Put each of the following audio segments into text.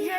ہے,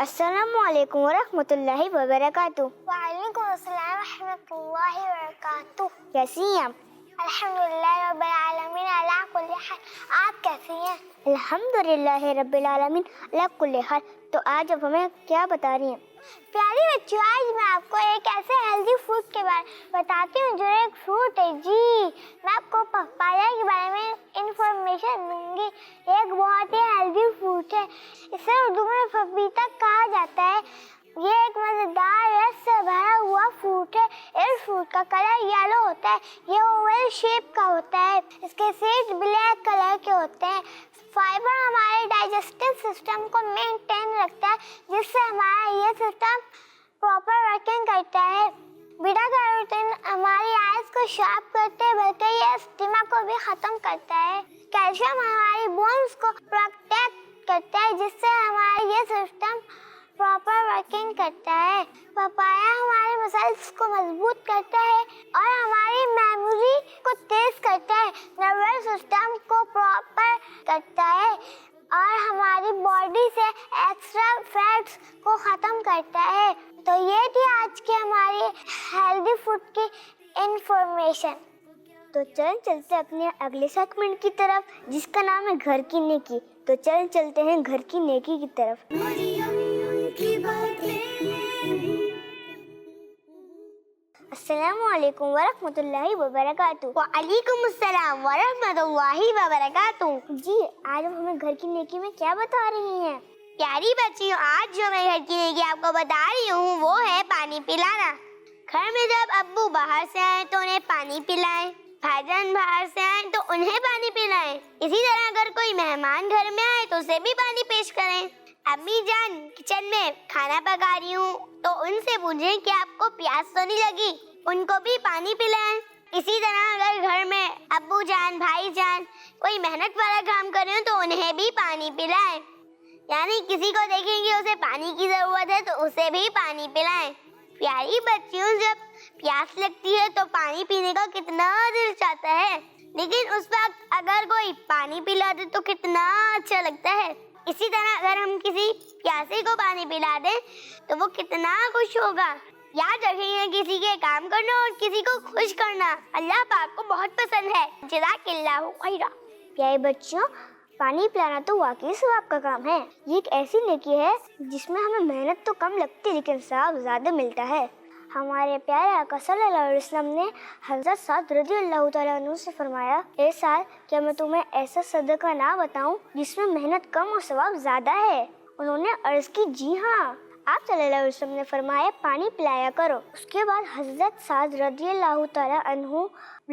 السلام علیکم ورحمۃ اللہ وبرکاتہ۔ وعلیکم السلام ورحمۃ اللہ وبرکاتہ۔ کیسی ہیں آپ؟ الحمدللہ رب العالمین علی کل حال۔ آپ کیسی ہیں؟ الحمدللہ رب العالمین علی کل حال۔ تو آج آپ ہمیں کیا بتا رہی ہیں؟ پیاری بچیوں، آج میں آپ کو ایک ایسے ہیلدی فروٹ کے بارے میں بتاتی ہوں جو ایک فروٹ ہے۔ جی، میں آپ کو پپایا کے بارے میں انفارمیشن دوں گی۔ ایک بہت ہی ہیلدی فروٹ ہے، اسے اردو میں پپیتا کہا جاتا ہے۔ یہ ایک مزیدار رس سے بھرا ہوا فروٹ ہے۔ اس فروٹ کا کلر یلو ہوتا ہے، یہ اوول شیپ کا ہوتا ہے، اس کے سیڈز بلیک کلر کے ہوتے ہیں۔ فائبر ہمارے ڈائجسٹو سسٹم کو مینٹین رکھتا ہے، جس سے ہمارا یہ سسٹم پراپر ورکنگ کرتا ہے۔ بیٹا کیروٹین ہماری آئیز کو شارپ کرتے ہیں، بلکہ یہ اسٹیما کو بھی ختم کرتا ہے۔ کیلشیم ہماری بونز کو پروٹیکٹ کرتا ہے، جس سے ہمارا یہ سسٹم پراپر ورکنگ کرتا ہے۔ پپایا ہمارے مسلس کو مضبوط کرتا ہے اور ہماری میموری کو تیز کرتا ہے، نروس سسٹم کو پراپر کرتا ہے اور ہماری باڈی سے ایکسٹرا فیٹس کو ختم کرتا ہے۔ تو یہ تھی آج کی ہماری ہیلدی فوڈ کی انفارمیشن۔ تو چلتے اپنے اگلے سیگمنٹ کی طرف، جس کا نام ہے گھر کی نیکی۔ تو چلتے ہیں گھر کی نیکی کی طرف۔ مریم کی باتیں۔ السلام علیکم ورحمۃ اللہ وبرکاتہ۔ وعلیکم السلام ورحمۃ اللہ وبرکاتہ۔ جی، آج ہم ہمیں گھر کی نیکی میں کیا بتا رہی ہیں؟ پیاری بچیوں، آج جو میں گھر کی نیکی آپ کو بتا رہی ہوں وہ ہے پانی پلانا۔ گھر میں جب ابو باہر سے آئیں تو انہیں پانی پلائیں، بھائی جان باہر سے آئیں تو انہیں پانی پلائیں۔ اسی طرح اگر کوئی مہمان گھر میں آئے تو اسے بھی پانی پیش کریں۔ امی جان کچن میں کھانا پکا رہی ہوں تو ان سے پوچھیں کہ آپ کو پیاس تو نہیں لگی، ان کو بھی پانی پلائیں۔ اسی طرح اگر گھر میں ابو جان بھائی جان کوئی محنت والا کام کر رہے ہوں تو انہیں بھی پانی پلائیں۔ یعنی کسی کو دیکھیں گے اسے پانی کی ضرورت ہے تو اسے بھی پانی پلائیں۔ پیاری بچیوں، جب پیاس لگتی ہے تو پانی پینے کا کتنا دل چاہتا ہے، لیکن اس وقت اگر کوئی پانی پلا دے تو کتنا اچھا لگتا ہے۔ اسی طرح اگر ہم کسی پیاسے کو پانی پلا دیں تو وہ کتنا خوش ہوگا۔ یاد رکھیں، کسی کے کام کرنا اور کسی کو خوش کرنا اللہ پاک کو بہت پسند ہے۔ جزاک اللہ خیرا۔ پیارے بچوں، پانی پلانا تو واقعی ثواب کا کام ہے۔ یہ ایک ایسی نیکی ہے جس میں ہمیں محنت تو کم لگتی لیکن ثواب زیادہ ملتا ہے۔ ہمارے پیارے آقا صلی اللہ علیہ وسلم نے حضرت سعد رضی اللہ تعالیٰ عنہ سے فرمایا، اے سعد، کیا میں تمہیں ایسا صدقہ نہ بتاؤں جس میں محنت کم اور ثواب زیادہ ہے؟ انہوں نے عرض کی، جی ہاں۔ آپ صلی اللہ علیہ وسلم نے فرمایا، پانی پلایا کرو۔ اس کے بعد حضرت سعد رضی اللہ تعالیٰ عنہ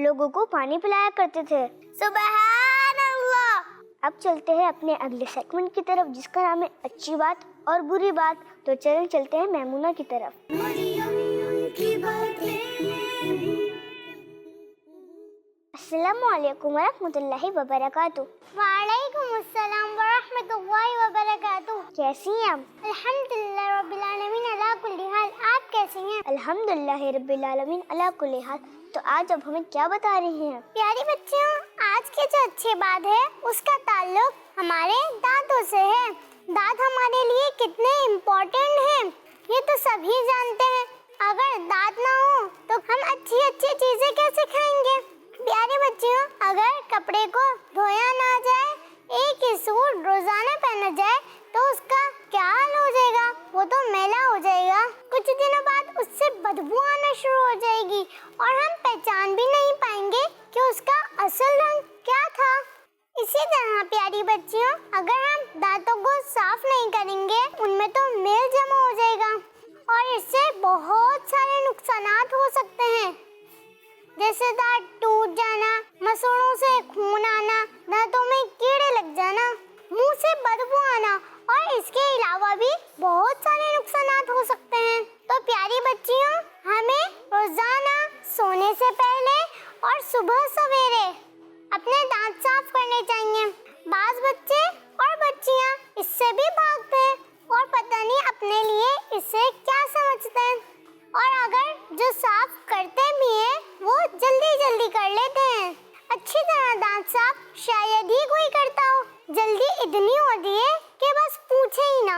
لوگوں کو پانی پلایا کرتے تھے۔ سبحان اللہ۔ اب چلتے ہیں اپنے اگلے سیگمنٹ کی طرف، جس کا نام ہے اچھی بات اور بری بات۔ تو چلتے ہیں میمونہ کی طرف۔ مریم کی باتیں۔ السلام علیکم ورحمۃ اللہ وبرکاتہ۔ وعلیکم السلام ورحمۃ اللہ وبرکاتہ۔ کیسی ہیں آپ؟ الحمدللہ رب العالمین علی کل حال۔ آپ کیسی ہیں؟ الحمدللہ رب العالمین علی کل حال۔ تو آج اب ہمیں کیا بتا رہی ہیں؟ پیاری بچیوں، آج کی جو اچھی بات ہے اس کا تعلق ہمارے دانتوں سے ہے۔ دانت ہمارے لیے کتنے امپورٹنٹ ہیں یہ تو سبھی جانتے ہیں۔ اگر دانت نہ ہو تو ہم اچھی چیزیں کیسے کھائیں گے؟ پیارے بچیوں، اگر کپڑے کو دھویا نہ جائے، ایک ہی سوٹ روزانہ پہنا جائے تو اس کا کیا حال ہو جائے گا؟ وہ تو میلا ہو جائے گا۔ کچھ دنوں بعد اس سے بدبو آنا شروع ہو جائے گی اور ہم پہچان بھی نہیں پائیں گے کہ اس کا اصل رنگ کیا تھا۔ اسی طرح پیاری بچیوں، اگر ہم دانتوں کو صاف نہیں کریں گے ان میں تو میل جمع ہو جائے گا اور اس سے بہت سارے نقصانات ہو سکتے ہیں، جیسے دانت ٹوٹ جانا، مسوڑوں سے خون آنا، دانتوں میں کیڑے لگ جانا، منہ سے بدبو آنا اور اس کے علاوہ بھی بہت سارے نقصانات ہو سکتے ہیں۔ تو پیاری بچیوں، ہمیں روزانہ سونے سے پہلے اور صبح سویرے اپنے دانت صاف کرنے چاہیے۔ بعض بچے اور بچیاں اس سے بھی بھاگتے ہیں اور پتہ نہیں اپنے لیے اسے کیا سمجھتے ہیں، اور اگر جو صاف کرتے بھی ہیں وہ جلدی کر لیتے ہیں۔ اچھی طرح دانت صاف شاید ہی کوئی کرتا ہو، جلدی اتنی ہوتی ہے کہ بس پوچھے ہی نہ۔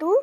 2,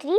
3,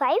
5,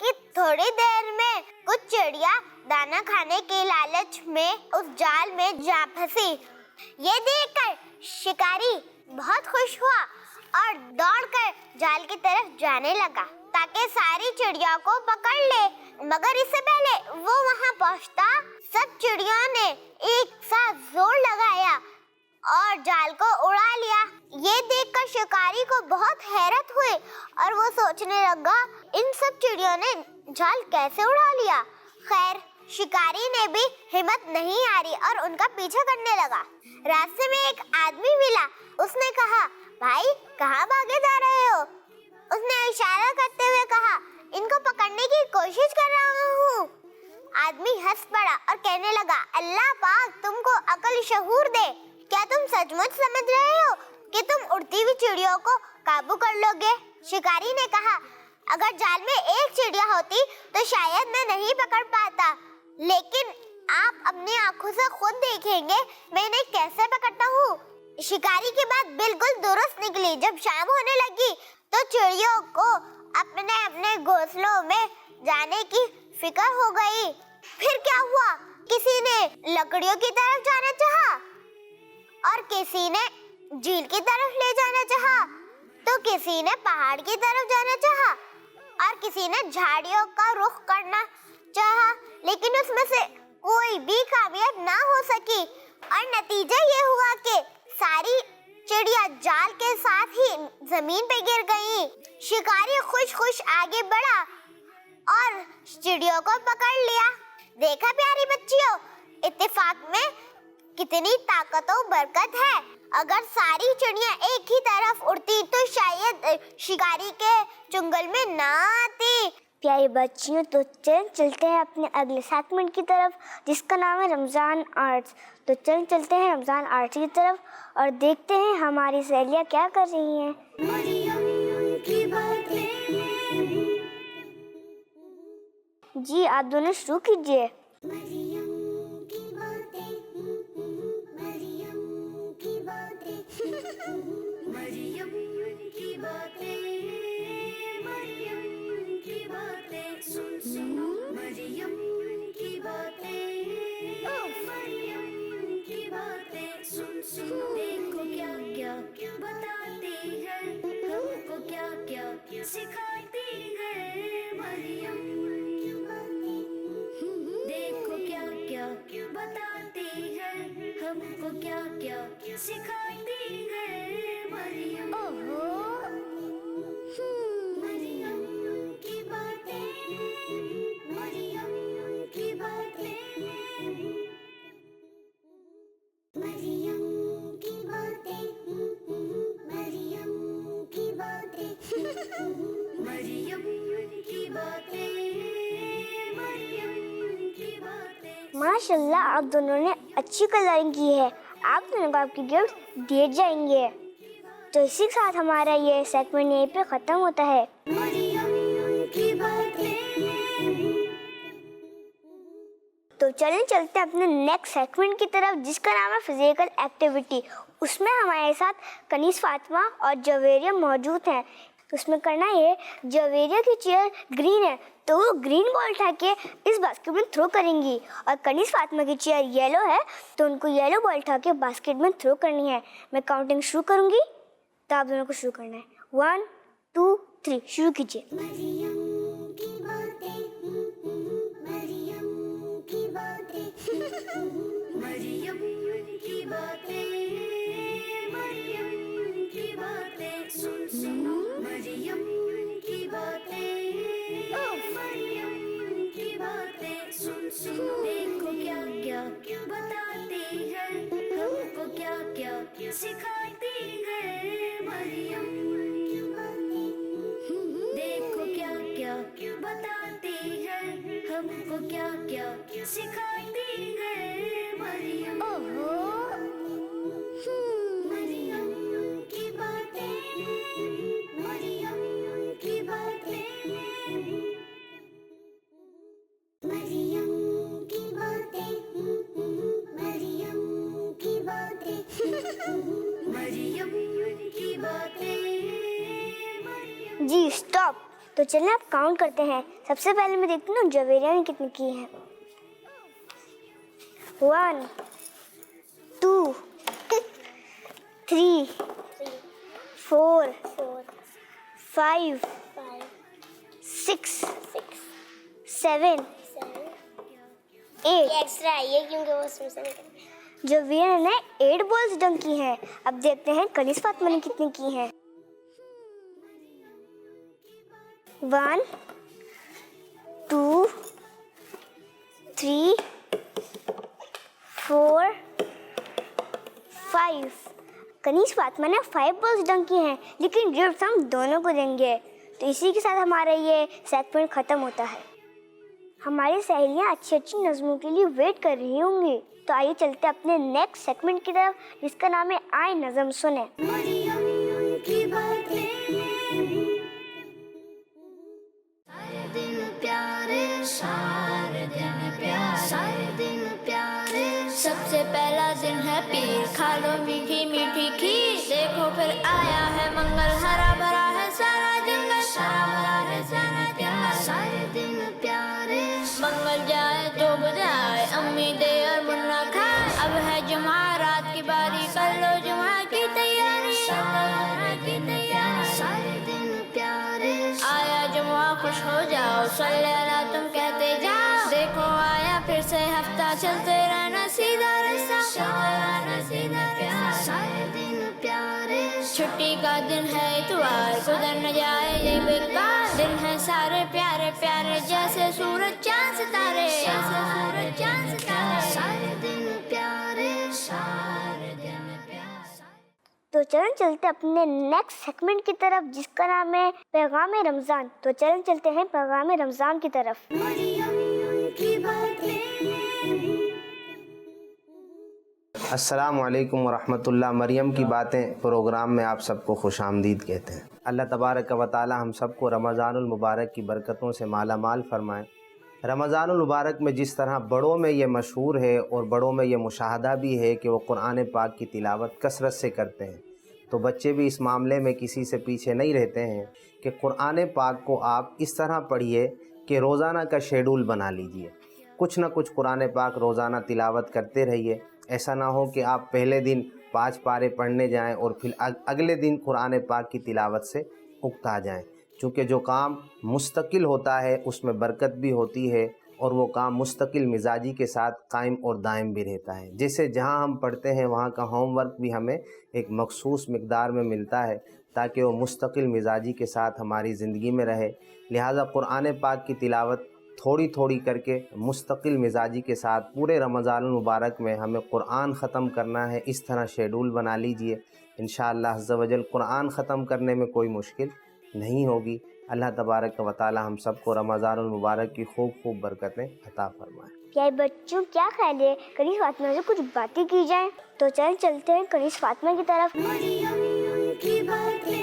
کہ تھوڑی دیر میں کچھ چڑیا دانا کھانے کے لالچ میں اس جال میں جا پھنسی۔ یہ دیکھ کر شکاری بہت خوش ہوا اور دوڑ کر جال کی طرف جانے لگا تاکہ ساری چڑیا کو پکڑ لے، مگر اس سے پہلے وہ وہاں پہنچتا سب چڑیوں نے ایک ساتھ زور لگایا اور جال کو اڑا لیا۔ یہ دیکھ کر شکاری کو بہت حیرت ہوئی اور وہ سوچنے لگا ان سب چڑیوں نے جال کیسے اڑا لیا۔ خیر شکاری نے بھی ہمت نہیں ہاری اور ان کا پیچھا کرنے لگا۔ راستے میں ایک آدمی ملا، اس نے کہا بھائی کہاں بھاگے جا رہے ہو؟ اس نے اشارہ کرتے ہوئے کہا ان کو پکڑنے کی کوشش کر رہا ہوں۔ آدمی ہنس پڑا اور کہنے لگا اللہ پاک تم کو عقل شعور دے، کیا تم سچ مچ سمجھ رہے ہو کہ تم اڑتی ہوئی چڑیوں کو قابو کر لو گے؟ شکاری نے کہا اگر جال میں ایک چڑیا ہوتی تو شاید میں نہیں پکڑ پاتا، لیکن آپ اپنی آنکھوں سے خود دیکھیں گے میں انہیں کیسے پکڑتا ہوں۔ شکاری کی بات بالکل درست نکلی۔ جب شام ہونے لگی تو چڑیوں کو اپنے اپنے گھونسلوں میں جانے کی فکر ہو گئی۔ پھر کیا ہوا، کسی نے لکڑیوں کی طرف جانا چاہا اور کسی نے جھیل کی طرف لے جانا چاہا، تو کسی نے پہاڑ کی طرف جانا چاہا اور کسی نے جھاڑیوں کا رخ کرنا چاہا، لیکن اس میں سے کوئی بھی کامیاب نہ ہو سکی اور نتیجہ یہ ہوا کہ ساری چڑیا جال کے ساتھ ہی زمین پہ گر گئی۔ شکاری خوش خوش آگے بڑھا اور چڑیوں کو پکڑ لیا۔ دیکھا پیاری بچیوں، اتفاق میں کتنی طاقت و برکت ہے۔ اگر ساری چڑیاں ایک ہی طرف اڑتی تو شاید شکاری کے چنگل میں نہ آتی۔ پیاری بچیوں، تو چلتے ہیں اپنے اگلے سیگمنٹ کی طرف جس کا نام ہے رمضان آرٹس۔ تو چلتے ہیں رمضان آرٹس کی طرف اور دیکھتے ہیں ہماری سہیلیاں کیا کر رہی ہیں۔ مریم کی باتیں، جی آپ دونوں شروع کیجیے۔ مریم کی باتیں، مریم کی باتیں، مریم کی باتیں، مریم کی باتیں، سن سنو مریم کی باتیں، مریم کی باتیں، سن سنو۔ دیکھو کیا کیا بتاتی ہے، ہم کو کیا کیا سکھاتی ہے مریم کی باتیں۔ دیکھو کیا کیا بتاتی ہے، ہم کو کیا کیا سکھاتی ہے مریم۔ مریم کی باتیں، مریم کی باتیں، مریم کی باتیں، مریم کی باتیں، مریم کی باتیں، مریم کی باتیں۔ ماشاء اللہ آپ دونوں نے اچھی کلرنگ کی ہے، آپ دونوں کو آپ کی گفٹ دیے جائیں گے۔ تو اسی کے ساتھ ہمارا یہ سیگمنٹ یہیں پہ ختم ہوتا ہے۔ مریم کی باتیں۔ تو چلیں چلتے ہیں اپنے نیکسٹ سیگمنٹ کی طرف جس کا نام ہے فزیکل ایکٹیویٹی۔ اس میں ہمارے ساتھ کنیز فاطمہ اور جویریہ موجود ہیں۔ اس میں کرنا یہ، جویریہ کی چیئر گرین ہے تو وہ گرین بال اٹھا کے اس باسکٹ میں تھرو کریں گی، اور کنیز فاطمہ کی چیئر یلو ہے تو ان کو یلو بال اٹھا کے باسکٹ میں تھرو کرنی ہے۔ میں کاؤنٹنگ شروع کروں گی تو آپ دونوں کو شروع کرنا ہے۔ 1 2 3 شروع کیجیے۔ مریم کی باتیں، مریم کی باتیں، مریم کی باتیں، مریم کی باتیں، سن سنو مریم کی باتیں، مریم کی باتیں، سن سنو۔ دیکھو کیا بتاتی ہے، ہم کو کیا سکھاتی ہے مریم کی باتیں۔ دیکھو کیا بتاتی ہے، ہم کو کیا سکھاتی ہے مریم۔ تو چلیں آپ کاؤنٹ کرتے ہیں. سب سے پہلے میں دیکھتی ہوں جویریہ نے کتنی کی ہیں. 1 2 3 4 5 6 7 8. ایکسٹرا ہے یہ کیونکہ وہ اس میں سے نکل. جویریہ نے 8 بالز ڈنک کی ہیں. اب دیکھتے ہیں کنیز فاطمہ نے کتنی کی ہیں. 1 2 3 4 5. کنیز فاطمہ نے 5 بالز ڈنک کی ہیں لیکن گفٹ ہم دونوں کو دیں گے. تو اسی کے ساتھ ہمارا یہ سیگمنٹ ختم ہوتا ہے. ہماری سہیلیاں اچھی اچھی نظموں کے لیے ویٹ کر رہی ہوں گی. تو آئیے چلتے اپنے نیکسٹ سیگمنٹ کی طرف جس کا نام ہے آئے نظم سنیں. مریم کی باتیں سارے دن پیارے سارے دن پیارے سارے دن پیارے. سب سے پہلا دن ہے پیر کھا لو میٹھی میٹھی کھیر. دیکھو پھر آیا ہے منگل ہرا بھرا ہے سارا جنگل سارا بھرا ہے سارا پیارا سارے دن پیارے. منگل جائے تو بجائے امی دے اور منا کھائے. اب ہے جمعہ رات کی باری کر لو جمعہ کی تیاری کی تیاری سارے دن پیارے. آیا جمعہ خوش ہو جاؤ صلی اللہ تم کہتے جاؤ. دیکھو آیا پھر سے ہفتہ چلتے رہنا سیدھا رستہ سیدھا پیارا سارے دن پیارے. چھٹی کا دن ہے اتوار گزر نہ جائے یہ بیکار. دن ہے سارے پیارے پیارے جیسے سورج چاند ستارے جیسے سورج چاند ستارے سارے دن پیارے سارے دن پیارے. تو چلیں چلتے اپنے نیکسٹ سیگمنٹ کی طرف جس کا نام ہے پیغام رمضان. تو چلیں چلتے ہیں پیغام رمضان کی طرف. مریم کی باتیں. السلام علیکم ورحمۃ اللہ. مریم کی باتیں پروگرام میں آپ سب کو خوش آمدید کہتے ہیں. اللہ تبارک و تعالی ہم سب کو رمضان المبارک کی برکتوں سے مالا مال فرمائے. رمضان المبارک میں جس طرح بڑوں میں یہ مشہور ہے اور بڑوں میں یہ مشاہدہ بھی ہے کہ وہ قرآن پاک کی تلاوت کثرت سے کرتے ہیں، تو بچے بھی اس معاملے میں کسی سے پیچھے نہیں رہتے ہیں کہ قرآن پاک کو آپ اس طرح پڑھیے کہ روزانہ کا شیڈول بنا لیجئے. کچھ نہ کچھ قرآن پاک روزانہ تلاوت کرتے رہیے. ایسا نہ ہو کہ آپ پہلے دن 5 پارے پڑھنے جائیں اور پھر اگلے دن قرآن پاک کی تلاوت سے اکتا جائیں. چونکہ جو کام مستقل ہوتا ہے اس میں برکت بھی ہوتی ہے اور وہ کام مستقل مزاجی کے ساتھ قائم اور دائم بھی رہتا ہے. جیسے جہاں ہم پڑھتے ہیں وہاں کا ہوم ورک بھی ہمیں ایک مخصوص مقدار میں ملتا ہے تاکہ وہ مستقل مزاجی کے ساتھ ہماری زندگی میں رہے. لہٰذا قرآن پاک کی تلاوت تھوڑی تھوڑی کر کے مستقل مزاجی کے ساتھ پورے رمضان المبارک میں ہمیں قرآن ختم کرنا ہے. اس طرح شیڈول بنا لیجئے. انشاءاللہ عز و جل قرآن ختم کرنے میں کوئی مشکل نہیں ہوگی. اللہ تبارک و تعالی ہم سب کو رمضان المبارک کی خوب خوب برکتیں عطا فرمائے. کیا بچوں کیا خیال ہے کنیز فاطمہ سے کچھ باتیں کی جائیں؟ تو چلیں چلتے ہیں کنیز فاطمہ کی طرف. مریم کی باتیں.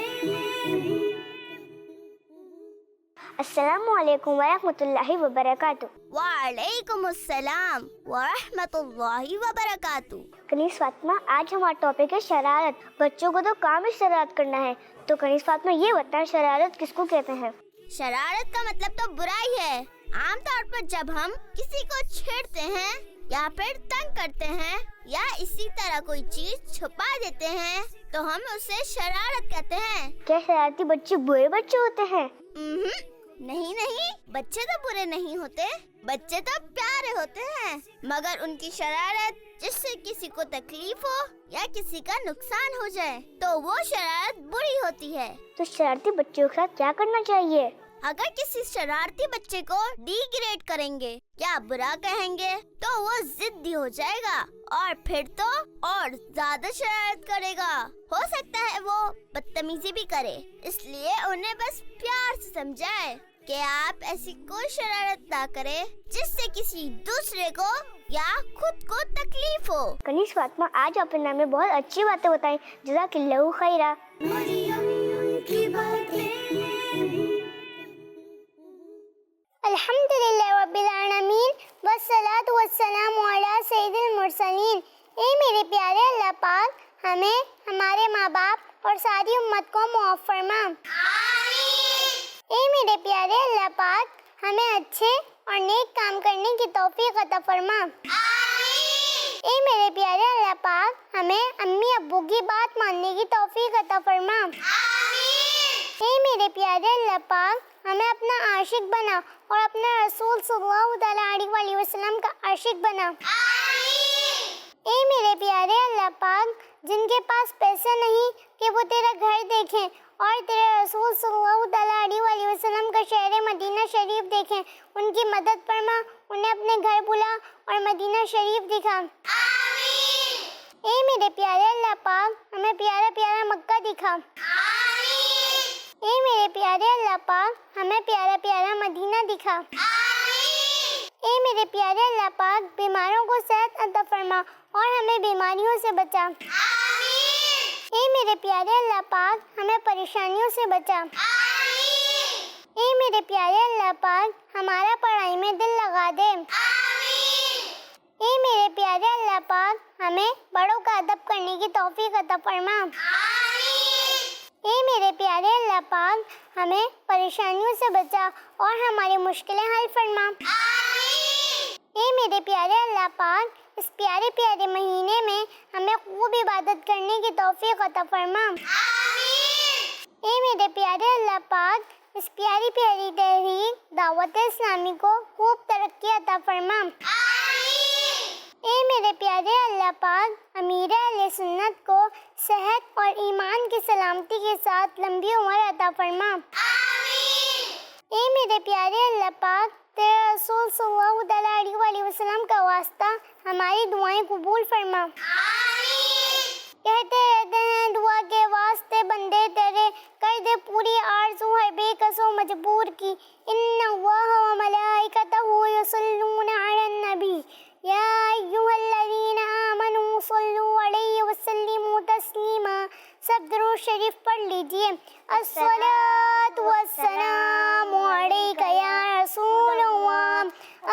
السلام علیکم ورحمۃ اللہ وبرکاتہ. وعلیکم السلام ورحمۃ اللہ وبرکاتہ. کنیز فاطمہ آج ہمارا ٹاپک ہے شرارت. بچوں کو تو کام ہی شرارت کرنا ہے. تو کنیز فاطمہ یہ بتائیں شرارت کس کو کہتے ہیں؟ شرارت کا مطلب تو برائی ہے. عام طور پر جب ہم کسی کو چھیڑتے ہیں یا پھر تنگ کرتے ہیں یا اسی طرح کوئی چیز چھپا دیتے ہیں تو ہم اسے شرارت کہتے ہیں. کیا شرارتی بچے برے بچے ہوتے ہیں؟ نہیں بچے تو برے نہیں ہوتے. بچے تو پیارے ہوتے ہیں مگر ان کی شرارت جس سے کسی کو تکلیف ہو یا کسی کا نقصان ہو جائے تو وہ شرارت بری ہوتی ہے. تو شرارتی بچوں کے ساتھ کیا کرنا چاہیے؟ اگر کسی شرارتی بچے کو ڈی گریڈ کریں گے یا برا کہیں گے تو وہ ضدی ہو جائے گا اور پھر تو اور زیادہ شرارت کرے گا. ہو سکتا ہے وہ بدتمیزی بھی کرے. اس لیے انہیں بس پیار سے سمجھائے کہ آپ ایسی کوئی شرارت نہ کرے جس سے کسی دوسرے کو یا خود کو تکلیف ہو. کنیز فاطمہ آج اپنے نام میں بہت اچھی باتیں بتائیں. جزاک اللہ خیرہ. مریم کی باتیں. الحمدللہ رب العالمین والصلاۃ والسلام علی سید المرسلین. اے میرے پیارے اللہ پاک ہمیں ہمارے ماں باپ اور ساری امت کو معاف فرما. اے میرے پیارے اللہ پاک ہمیں اچھے اور نیک کام کرنے کی توفیق عطا فرما. اے میرے پیارے اللہ پاک ہمیں امی ابو کی بات ماننے کی توفیق عطا فرما. اے میرے پیارے اللہ پاک ہمیں اپنا عاشق بنا اور اپنا رسول صلی اللہ تعالیٰ علیہ وسلم کا عاشق بنا. اے میرے پیارے اللہ پاک جن کے پاس پیسے نہیں کہ وہ تیرا گھر دیکھیں اور تیرے رسول صلی اللہ تعالیٰ علیہ وسلم کا شہر مدینہ شریف دیکھیں، ان کی مدد فرما، انہیں اپنے گھر بلا اور مدینہ شریف دکھا. اے میرے پیارے اللہ پاک ہمیں پیارا پیارا مکہ دکھا. اے میرے پیارے اللہ پاک ہمیں پیارا پیارا مدینہ دکھا. اے میرے پیارے اللہ پاک بیماروں کو صحت عطا فرما اور ہمیں بیماریوں سے بچا. اے میرے پیارے اللہ پاک ہمیں پریشانیوں سے بچا. اے میرے پیارے اللہ پاک ہمارا پڑھائی میں دل لگا دے. اے میرے پیارے اللہ پاک ہمیں بڑوں کا ادب کرنے کی توفیق عطا فرما. اے میرے پیارے اللہ پاک ہمیں پریشانیوں سے بچا اور ہماری مشکلیں حل فرما. اے میرے پیارے اللہ پاک اس پیارے پیارے مہینے میں ہمیں خوب عبادت کرنے کی توفیق عطا فرما. اے میرے پیارے اللہ پاک اس پیاری پیاری تحریک دعوت اسلامی کو خوب ترقی عطا فرما. اے میرے پیارے اللہ پاک امیر اہل سنت کو صحت اور ایمان کی سلامتی کے ساتھ لمبی عمر عطا فرما. اے میرے پیارے اللہ پاک تیرے رسول صلی اللہ تعالیٰ علیہ وسلم کا واسطہ ہماری دعائیں قبول فرما. کہتے رہتے ہیں دعا کے واسطے بندے تیرے، کر دے پوری آرزو ہر بے کس و مجبور کی. ان اللہ و ملائکتہ یصلون علی النبی یا ایھا الذین آمنوا صلوا علیہ وسلموا تسلیما. سب درود شریف پڑھ لیجئے. الصلاۃ والسلام علیک یا رسول اللہ،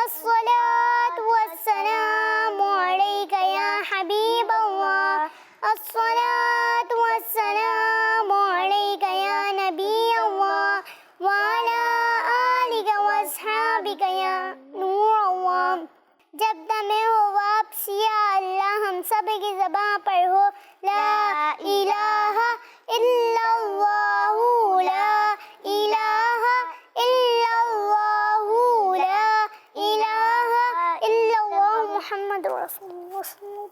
الصلاۃ والسلام علیک یا حبیب اللہ، الصلاۃ والسلام علیک یا نبی اللہ وعلی آلک واصحابک یا نور اللہ. جب دم ہو واپسی یا اللہ ہم سب کی زبان پر ہو لا الہ الا اللہ، لا الہ الا اللہ، لا الہ الا اللہ محمد رسول اللہ صلی اللہ علیہ وسلم.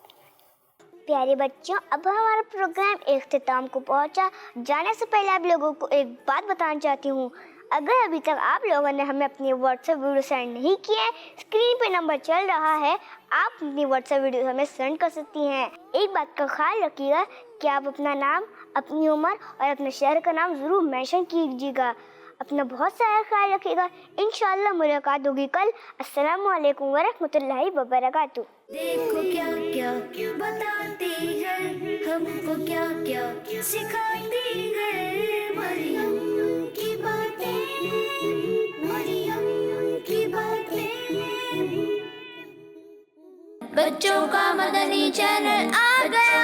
پیارے بچوں اب ہمارا پروگرام اختتام کو پہنچا. جانے سے پہلے آپ لوگوں کو ایک بات بتانا چاہتی ہوں. اگر ابھی تک آپ لوگوں نے ہمیں اپنی واٹس ایپ ویڈیو سینڈ نہیں کیے، اسکرین پہ نمبر چل رہا ہے، آپ اپنی واٹس ایپ ویڈیو ہمیں سینڈ کر سکتی ہیں. ایک بات کا خیال رکھیے گا کہ آپ اپنا نام، اپنی عمر اور اپنے شہر کا نام ضرور مینشن کیجیے گا. اپنا بہت سارا خیال رکھیے گا. انشاءاللہ ملاقات ہوگی کل. السلام علیکم ورحمۃ اللہ وبرکاتہ. دیکھو کیا کیا بتاتی ہے، ہم کو کیا کیا سکھاتی ہے. مریم کی باتیں، مریم کی باتیں. بچوں کا مدنی چینل آ گیا.